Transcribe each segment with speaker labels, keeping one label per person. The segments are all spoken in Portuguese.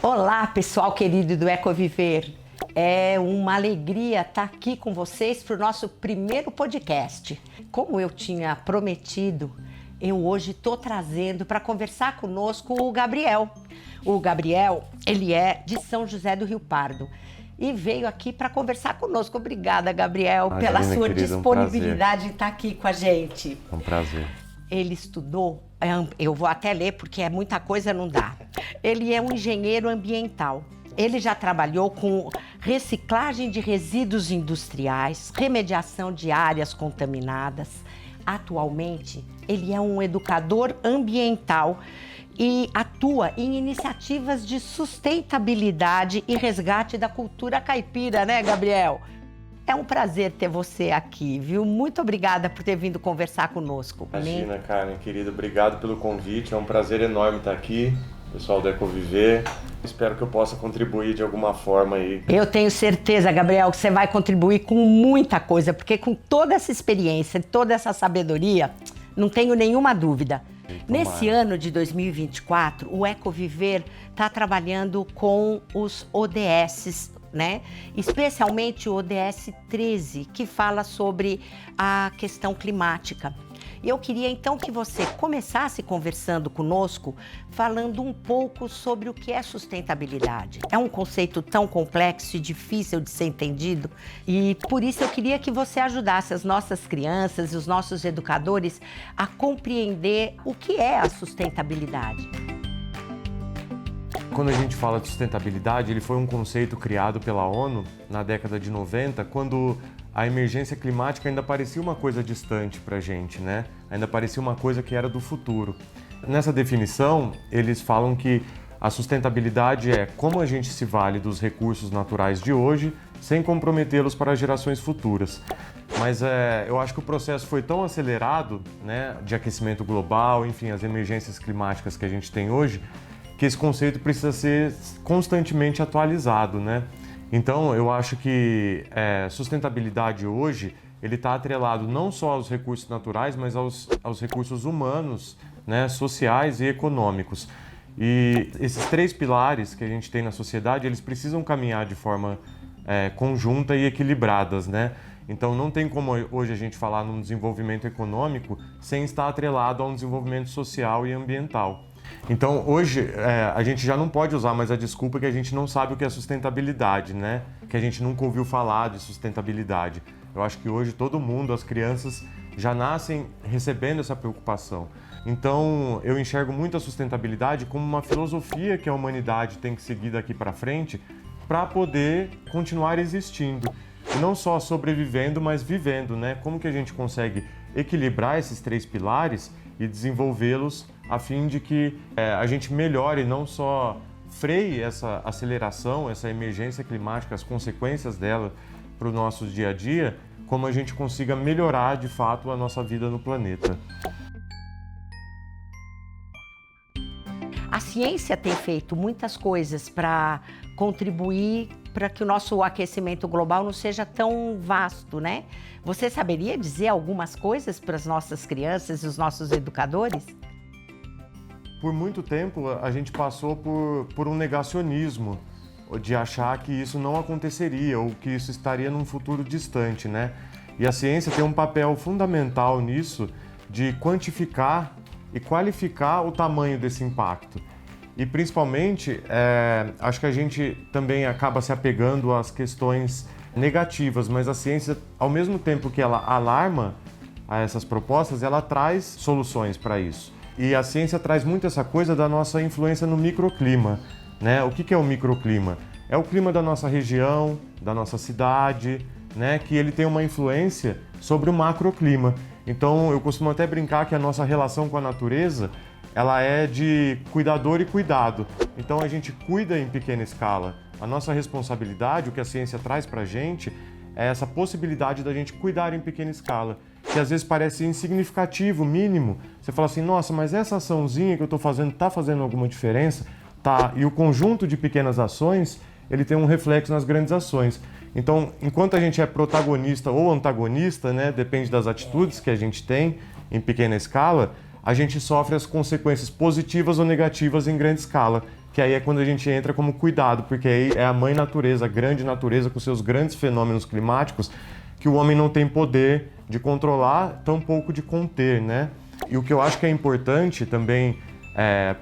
Speaker 1: Olá, pessoal querido do Ecoviver. É uma alegria estar aqui com vocês para o nosso primeiro podcast. Como eu tinha prometido, eu hoje estou trazendo para conversar conosco o Gabriel. O Gabriel, ele é de São José do Rio Pardo e veio aqui para conversar conosco. Obrigada, Gabriel, pela sua disponibilidade em estar aqui com a gente.
Speaker 2: É um prazer.
Speaker 1: Ele estudou, eu vou até ler porque é muita coisa, não dá. Ele é um engenheiro ambiental. Ele já trabalhou com reciclagem de resíduos industriais, remediação de áreas contaminadas. Atualmente, ele é um educador ambiental e atua em iniciativas de sustentabilidade e resgate da cultura caipira, né, Gabriel? É um prazer ter você aqui, viu? Muito obrigada por ter vindo conversar conosco.
Speaker 2: Imagina, Karen, querida, obrigado pelo convite. É um prazer enorme estar aqui, pessoal do Ecoviver. Espero que eu possa contribuir de alguma forma aí.
Speaker 1: Eu tenho certeza, Gabriel, que você vai contribuir com muita coisa, porque com toda essa experiência, toda essa sabedoria, não tenho nenhuma dúvida. Nesse ano de 2024, o Ecoviver está trabalhando com os ODS, né? Especialmente o ODS 13, que fala sobre a questão climática. E eu queria então que você começasse conversando conosco, falando um pouco sobre o que é sustentabilidade. É um conceito tão complexo e difícil de ser entendido, e por isso eu queria que você ajudasse as nossas crianças e os nossos educadores a compreender o que é a sustentabilidade.
Speaker 2: Quando a gente fala de sustentabilidade, ele foi um conceito criado pela ONU na década de 90, quando a emergência climática ainda parecia uma coisa distante para a gente, né? Ainda parecia uma coisa que era do futuro. Nessa definição, eles falam que a sustentabilidade é como a gente se vale dos recursos naturais de hoje sem comprometê-los para gerações futuras. Mas eu acho que o processo foi tão acelerado, né, de aquecimento global, enfim, as emergências climáticas que a gente tem hoje, que esse conceito precisa ser constantemente atualizado, né? Então, eu acho que sustentabilidade hoje, ele está atrelado não só aos recursos naturais, mas aos recursos humanos, né, sociais e econômicos. E esses três pilares que a gente tem na sociedade, eles precisam caminhar de forma conjunta e equilibradas, né? Então, não tem como hoje a gente falar num desenvolvimento econômico sem estar atrelado a um desenvolvimento social e ambiental. Então, hoje, a gente já não pode usar mais a desculpa que a gente não sabe o que é sustentabilidade, né? Que a gente nunca ouviu falar de sustentabilidade. Eu acho que hoje todo mundo, as crianças, já nascem recebendo essa preocupação. Então, eu enxergo muito a sustentabilidade como uma filosofia que a humanidade tem que seguir daqui para frente para poder continuar existindo. E não só sobrevivendo, mas vivendo, né? Como que a gente consegue equilibrar esses três pilares e desenvolvê-los a fim de que a gente melhore, não só freie essa aceleração, essa emergência climática, as consequências dela para o nosso dia a dia, como a gente consiga melhorar de fato a nossa vida no planeta.
Speaker 1: A ciência tem feito muitas coisas para contribuir para que o nosso aquecimento global não seja tão vasto, né? Você saberia dizer algumas coisas para as nossas crianças e os nossos educadores?
Speaker 2: Por muito tempo, a gente passou por um negacionismo de achar que isso não aconteceria ou que isso estaria num futuro distante, né? E a ciência tem um papel fundamental nisso de quantificar e qualificar o tamanho desse impacto. E principalmente, acho que a gente também acaba se apegando às questões negativas, mas a ciência, ao mesmo tempo que ela alarma a essas propostas, ela traz soluções para isso. E a ciência traz muito essa coisa da nossa influência no microclima, né? O que é o microclima? É o clima da nossa região, da nossa cidade, né? Que ele tem uma influência sobre o macroclima. Então, eu costumo até brincar que a nossa relação com a natureza, ela é de cuidador e cuidado. Então, a gente cuida em pequena escala. A nossa responsabilidade, o que a ciência traz para a gente, é essa possibilidade da gente cuidar em pequena escala, que às vezes parece insignificativo, mínimo. Você fala assim, nossa, mas essa açãozinha que eu estou fazendo está fazendo alguma diferença? Tá. E o conjunto de pequenas ações, ele tem um reflexo nas grandes ações. Então, enquanto a gente é protagonista ou antagonista, né, depende das atitudes que a gente tem em pequena escala, a gente sofre as consequências positivas ou negativas em grande escala, que aí é quando a gente entra como cuidado, porque aí é a mãe natureza, a grande natureza, com seus grandes fenômenos climáticos, que o homem não tem poder de controlar, tampouco de conter, né? E o que eu acho que é importante também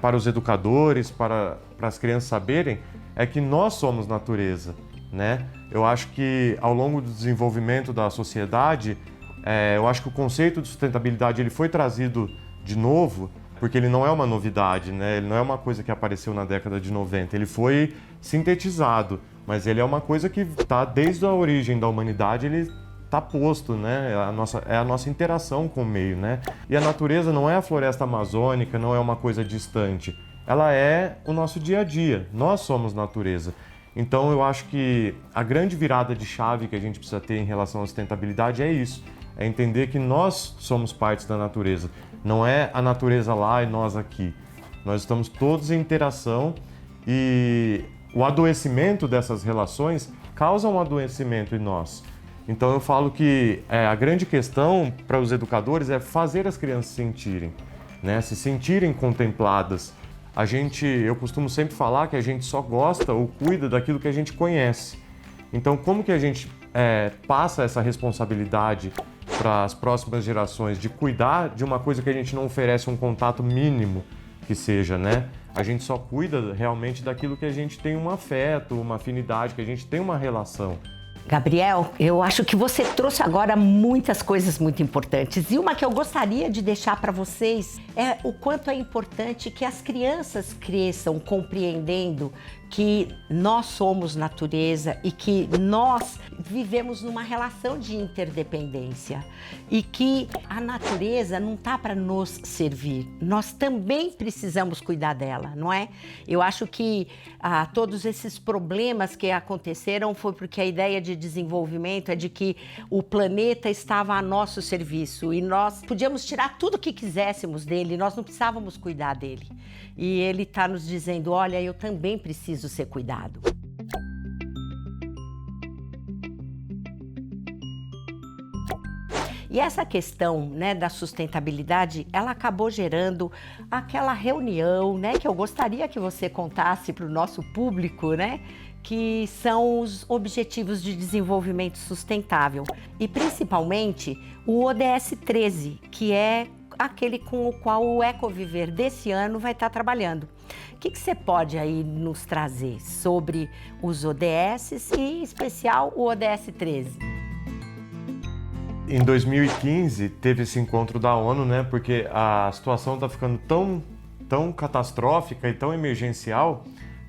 Speaker 2: para os educadores, para as crianças saberem, é que nós somos natureza, né? Eu acho que ao longo do desenvolvimento da sociedade, eu acho que o conceito de sustentabilidade ele foi trazido de novo, porque ele não é uma novidade, né? Ele não é uma coisa que apareceu na década de 90, ele foi sintetizado, mas ele é uma coisa que está desde a origem da humanidade, ele está posto, né? É a nossa interação com o meio, né? E a natureza não é a floresta amazônica, não é uma coisa distante, ela é o nosso dia a dia, nós somos natureza. Então eu acho que a grande virada de chave que a gente precisa ter em relação à sustentabilidade é isso, é entender que nós somos partes da natureza, não é a natureza lá e nós aqui. Nós estamos todos em interação e o adoecimento dessas relações causa um adoecimento em nós. Então eu falo que a grande questão para os educadores é fazer as crianças sentirem, né? Se sentirem contempladas. Eu costumo sempre falar que a gente só gosta ou cuida daquilo que a gente conhece. Então como que a gente passa essa responsabilidade para as próximas gerações de cuidar de uma coisa que a gente não oferece um contato mínimo que seja, né? A gente só cuida realmente daquilo que a gente tem um afeto, uma afinidade, que a gente tem uma relação.
Speaker 1: Gabriel, eu acho que você trouxe agora muitas coisas muito importantes. E uma que eu gostaria de deixar para vocês é o quanto é importante que as crianças cresçam compreendendo que nós somos natureza e que nós vivemos numa relação de interdependência e que a natureza não está para nos servir, nós também precisamos cuidar dela, não é? Eu acho que todos esses problemas que aconteceram foi porque a ideia de desenvolvimento é de que o planeta estava a nosso serviço e nós podíamos tirar tudo o que quiséssemos dele, nós não precisávamos cuidar dele. E ele está nos dizendo, olha, eu também preciso ser cuidado. E essa questão, né, da sustentabilidade, ela acabou gerando aquela reunião, né, que eu gostaria que você contasse para o nosso público, né, que são os Objetivos de Desenvolvimento Sustentável e principalmente o ODS 13, que é aquele com o qual o Ecoviver desse ano vai estar trabalhando. O que você pode aí nos trazer sobre os ODS e, em especial, o ODS 13?
Speaker 2: Em 2015 teve esse encontro da ONU, né? Porque a situação está ficando tão catastrófica e tão emergencial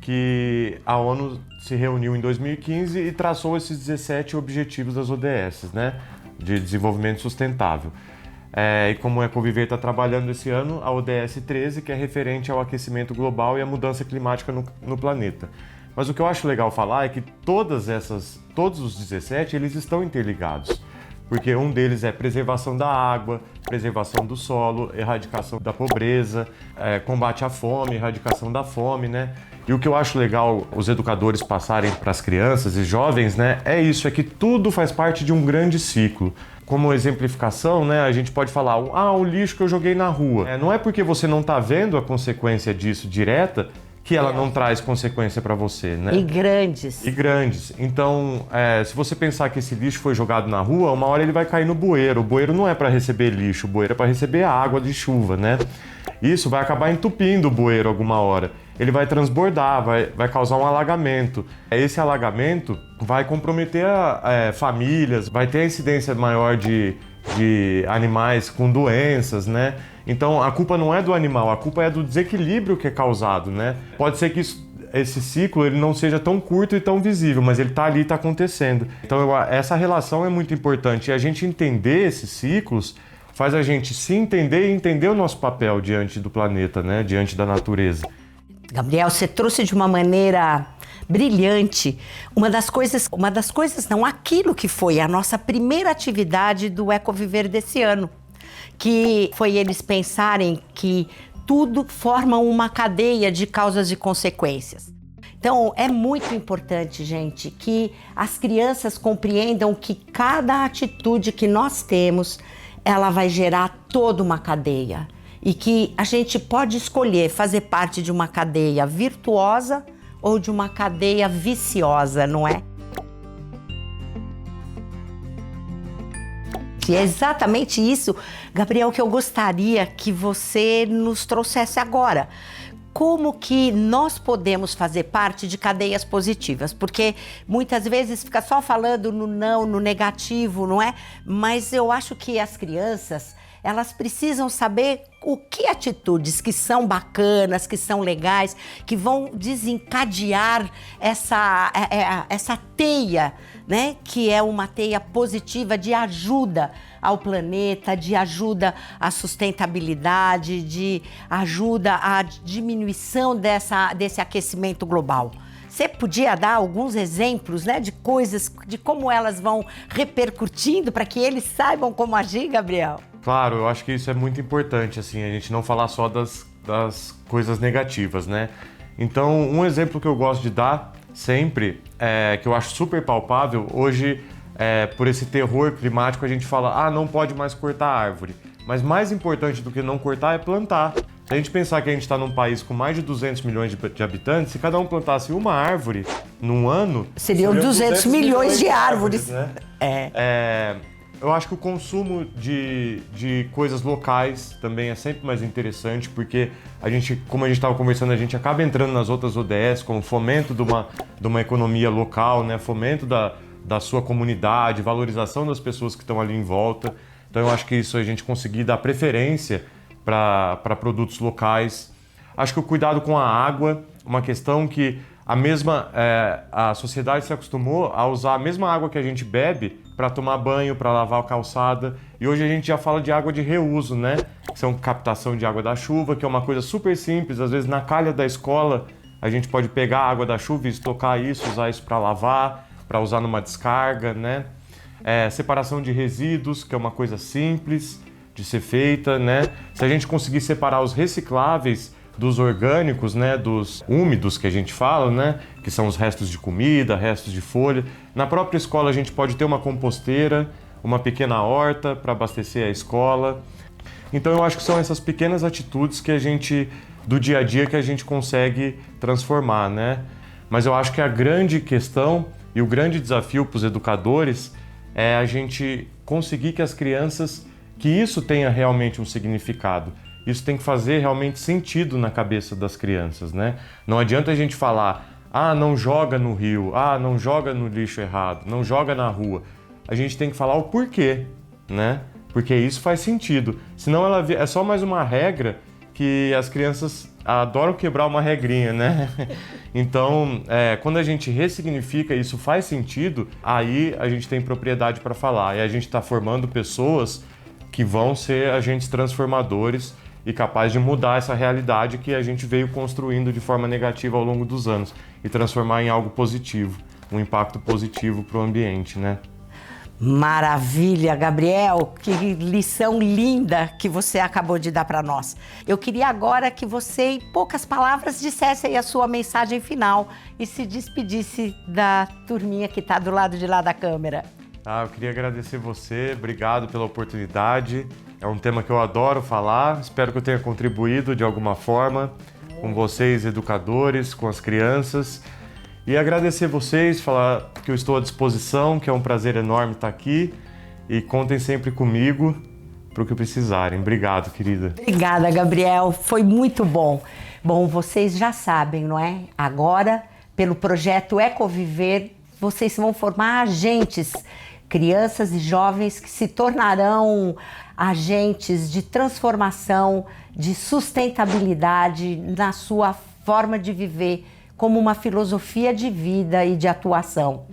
Speaker 2: que a ONU se reuniu em 2015 e traçou esses 17 objetivos das ODS, né? De desenvolvimento sustentável. E como o Ecoviver está trabalhando esse ano, a ODS 13, que é referente ao aquecimento global e à mudança climática no planeta. Mas o que eu acho legal falar é que todos os 17, eles estão interligados. Porque um deles é preservação da água, preservação do solo, erradicação da pobreza, combate à fome, erradicação da fome, né? E o que eu acho legal os educadores passarem para as crianças e jovens, né, é que tudo faz parte de um grande ciclo. Como exemplificação, né, a gente pode falar, o lixo que eu joguei na rua. Não é porque você não está vendo a consequência disso direta que ela não traz consequência para você, né?
Speaker 1: E grandes.
Speaker 2: Então, se você pensar que esse lixo foi jogado na rua, uma hora ele vai cair no bueiro. O bueiro não é para receber lixo, o bueiro é para receber água de chuva, né? Isso vai acabar entupindo o bueiro alguma hora. Ele vai transbordar, vai causar um alagamento. Esse alagamento vai comprometer famílias, vai ter a incidência maior de animais com doenças, né? Então a culpa não é do animal, a culpa é do desequilíbrio que é causado, né? Pode ser que esse ciclo ele não seja tão curto e tão visível, mas ele está ali, está acontecendo. Então essa relação é muito importante e a gente entender esses ciclos faz a gente se entender e entender o nosso papel diante do planeta, né? Diante da natureza.
Speaker 1: Gabriel, você trouxe de uma maneira brilhante aquilo que foi a nossa primeira atividade do Ecoviver desse ano, que foi eles pensarem que tudo forma uma cadeia de causas e consequências. Então, é muito importante, gente, que as crianças compreendam que cada atitude que nós temos, ela vai gerar toda uma cadeia. e que a gente pode escolher fazer parte de uma cadeia virtuosa ou de uma cadeia viciosa, não é? E é exatamente isso, Gabriel, que eu gostaria que você nos trouxesse agora. Como que nós podemos fazer parte de cadeias positivas? Porque muitas vezes fica só falando no não, no negativo, não é? Mas eu acho que as crianças, elas precisam saber o que atitudes que são bacanas, que são legais, que vão desencadear essa teia, né? Que é uma teia positiva de ajuda ao planeta, de ajuda à sustentabilidade, de ajuda à diminuição desse aquecimento global. Você podia dar alguns exemplos, né, de coisas, de como elas vão repercutindo para que eles saibam como agir, Gabriel?
Speaker 2: Claro, eu acho que isso é muito importante, assim, a gente não falar só das coisas negativas, né? Então, um exemplo que eu gosto de dar sempre, que eu acho super palpável, hoje, por esse terror climático, a gente fala, não pode mais cortar árvore. Mas mais importante do que não cortar é plantar. Se a gente pensar que a gente está num país com mais de 200 milhões de habitantes, se cada um plantasse uma árvore num ano...
Speaker 1: Seriam 200 milhões de árvores,
Speaker 2: né? Eu acho que o consumo de coisas locais também é sempre mais interessante, porque a gente, como a gente estava conversando, a gente acaba entrando nas outras ODS, como fomento de uma economia local, né? Fomento da sua comunidade, valorização das pessoas que estão ali em volta. Então eu acho que isso a gente conseguir dar preferência para produtos locais. Acho que o cuidado com a água, uma questão que a sociedade se acostumou a usar a mesma água que a gente bebe para tomar banho, para lavar a calçada. E hoje a gente já fala de água de reuso, né? Que são captação de água da chuva, que é uma coisa super simples. Às vezes na calha da escola a gente pode pegar a água da chuva e estocar isso, usar isso para lavar, para usar numa descarga, né? Separação de resíduos, que é uma coisa simples de ser feita, né? Se a gente conseguir separar os recicláveis dos orgânicos, né, dos úmidos que a gente fala, né, que são os restos de comida, restos de folha. Na própria escola a gente pode ter uma composteira, uma pequena horta para abastecer a escola. Então eu acho que são essas pequenas atitudes que a gente, do dia a dia, que a gente consegue transformar, né? Mas eu acho que a grande questão e o grande desafio para os educadores é a gente conseguir que as crianças, que isso tenha realmente um significado. Isso tem que fazer realmente sentido na cabeça das crianças, né? Não adianta a gente falar, não joga no rio, não joga no lixo errado, não joga na rua. A gente tem que falar o porquê, né? Porque isso faz sentido. Senão é só mais uma regra que as crianças adoram quebrar uma regrinha, né? Então, quando a gente ressignifica isso faz sentido, aí a gente tem propriedade para falar. E a gente está formando pessoas que vão ser agentes transformadores e capaz de mudar essa realidade que a gente veio construindo de forma negativa ao longo dos anos e transformar em algo positivo, um impacto positivo para o ambiente, né?
Speaker 1: Maravilha, Gabriel, que lição linda que você acabou de dar para nós. Eu queria agora que você, em poucas palavras, dissesse aí a sua mensagem final e se despedisse da turminha que está do lado de lá da câmera.
Speaker 2: Eu queria agradecer você, obrigado pela oportunidade. É um tema que eu adoro falar, espero que eu tenha contribuído de alguma forma com vocês, educadores, com as crianças. E agradecer vocês, falar que eu estou à disposição, que é um prazer enorme estar aqui. E contem sempre comigo para o que precisarem. Obrigado, querida.
Speaker 1: Obrigada, Gabriel. Foi muito bom. Bom, vocês já sabem, não é? Agora, pelo projeto Ecoviver, vocês vão formar agentes, crianças e jovens que se tornarão agentes de transformação, de sustentabilidade na sua forma de viver, como uma filosofia de vida e de atuação.